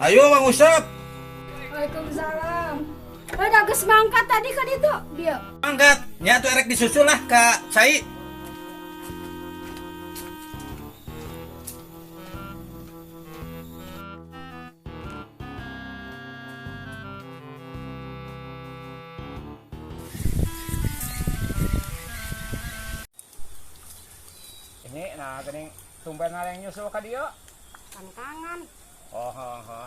Ayo Bang Usep. Waalaikumsalam. Udah geus mangkat tadi kan itu dia. Angkat. Nya tuh erek disusul lah Kak Cai. Ini nah geuning tumben ngareng nyusul ka dieu. Kan kangen. Oh,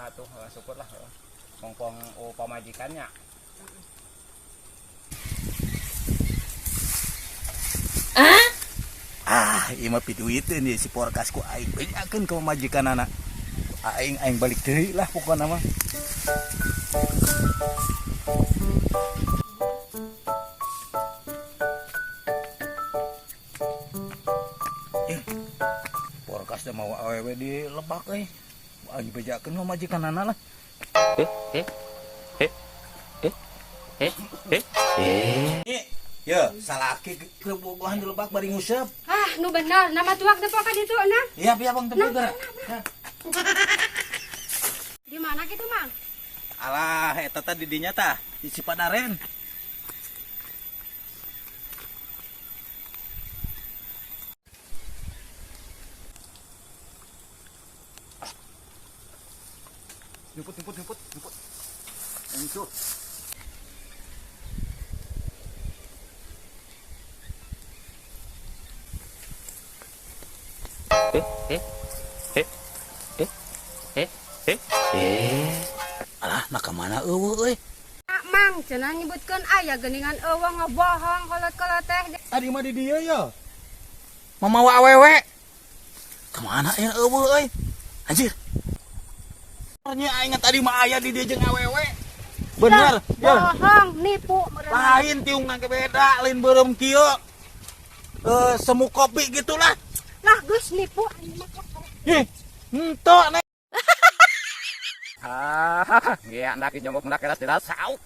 atuh syukurlah. Mongpong pamajikannya. Ieu mah pituiteun nih si porkas ku aing bejakeun ka majikanana. Aing balik deui lah pokona mah. Porkas teh mau awewe di Lebak euy. Aing bejakeun ka majikanana lah. Ya, salaki kebobohan di Lebak bari ngusep. Ah, nu bener. Nama tuak teh ka ditu nah. Iya, Bang teu geura. Di mana kitu, Mang? Alah, eta teh di dinya tah, di Cipadaren. Nyuput. Itu. Alah, nak mana eueuh euy? Mang, cenah nyebutkeun aya geuningan eueuh ngebohong kolot-kolot teh. Tadi mah di dieu ya. Mamawa awewe. Kemana ya eueuh euy? Anjir. Nya aing tadi mah aya di dieu jeung awewe. Bener, ya. Bohong, nipu meureun. Lain tiung ngake beda, lain beureum kieu. Semu kopi gitulah. Lah geus nipu anjing mah. Ih, henteu nek. Ge andak nyongkok ndak keras tidak sauk.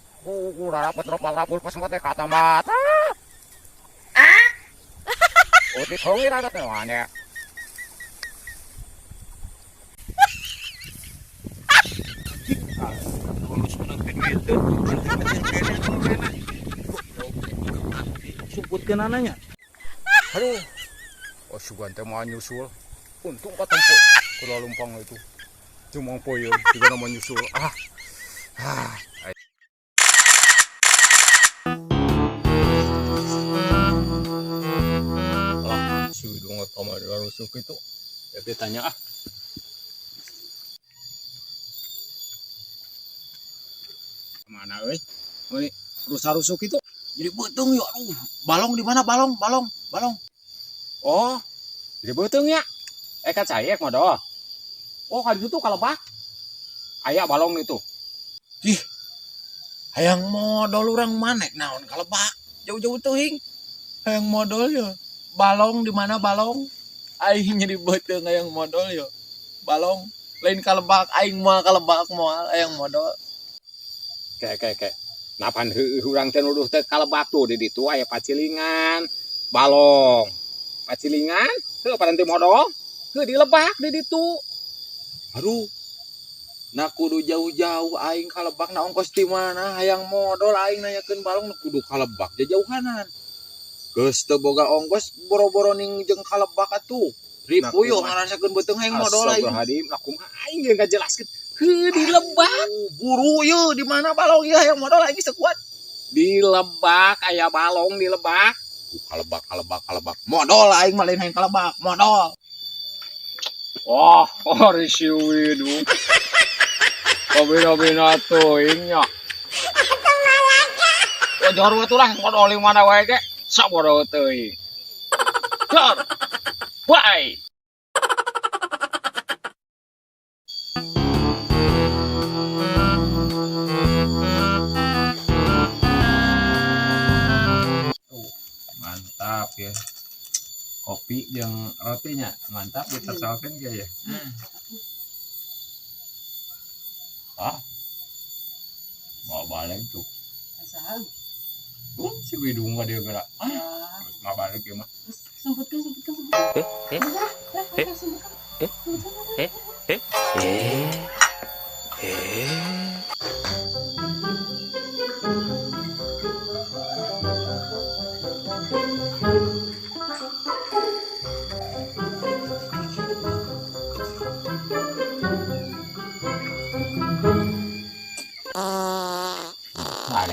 Urara petrok palapul pas mate kata mata. Uti thongi ra teh wane. Sebutkeun ananya. Aduh. Oh sugan teh mah nyusul. Untung katempo kula lumpang itu. Cuma poyeun juga nama nyusul. Si Widung sama rusuk itu. Ya tanya Mana euy? Ini rusuk itu. Jadi beuteung yuk. Balong di mana balong? Oh. Jadi beuteung ya. Kan saya modal. Oh, kan itu kalebak. Aya balong itu. Ih. Hayang modal urang manek naon kalebak. Jauh-jauh teuing. Hayang modal ya. Balong di mana balong? Aing jadi beuteung hayang modal ya. Balong lain kalebak aing moal kalebak moal hayang modal. Kayak. Napan urang teh nuduh teh kalebak tuh di ditu aya pacilingan, balong. Pacilingan, teu paran teu modal. Teu di Lebak di ditu. Aduh. Nah kudu jauh-jauh aing kalebak na ongkos di mana hayang modal aing nanyakeun balong kudu kalebak jauhanan. Geus teu boga ongkos boro-boro ning jeung kalebak atuh. Ripu yo ngarasakeun beuteung hayang modal aing. Astagfirullahaladzim, kumaha aing geus ngajelaskeun. Di Lebak. Buru ye di mana balong ya hayang modal aing sekuat. Di Lebak aya balong di Lebak. Kalebak. Modal aing mah lain hayang kalebak, modal. Wah, si Widung. Kabina-bina teuing nya. Jor ulah modal di mana wae ge. Sabodo teuing. Jor. Bye. Mantap ya. Kopi yang rotinya mantap ditersalkan kayak ya. Mau balik tuh. Asal. Si Widung mah dia gerak. Terus mau balik ya mah. Semputkan. Ada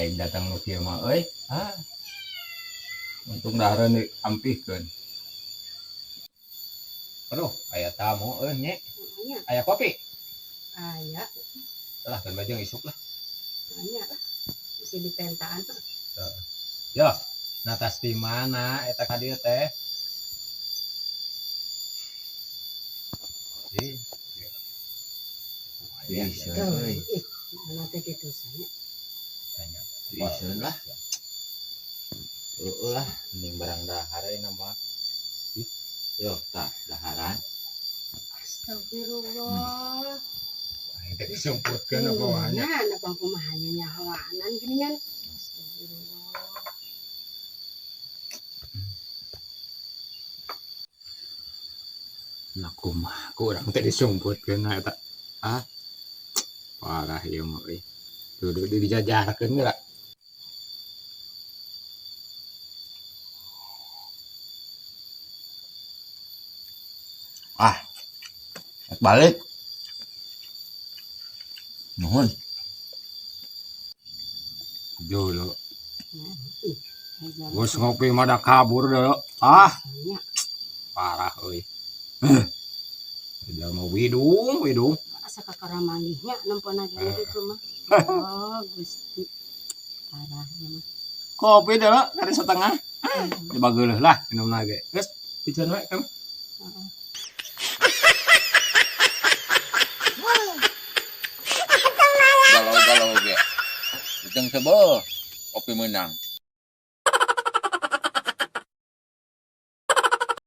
yang datang lu kieu mah euy. Untung dahreun diampihkeun. Aduh, aya tamu euy nya. Nya, Aya kopi. aya, Lah kan bajeng isuk lah. aya. Isi di pentaan. Yo, natas di mana eta ka dieu teh? Ih. Ya, Tuh, ih, mana teh gitu saya. tanya. Iseun lah. Lah, mending barang dahar ayeuna mah. Yo, tah daharan. Astagfirullah. Teh disumputkeun apa wae. Nah, apa kumahannya nyahawaanan gini kan. Astagfirullah. Nah kumaha kurang teh disumputkeun eta. Parah ieu mah euy. Dudu dijajarkeun geura. Balik. Nuhun. Jolo. Ih, Gus ngopi mah da kabur dulu. Nya, Parah euy. Udah mau widung. asa kakaramanihnya nempona gini gitu mah. Oh, Gusti. Parahnya mah. Kopi dulu dari setengah. Coba geuleuh lah minum lagi. Geus, piceun we kan. Galau-galau ge. Jeung teu beuh kopi meunang.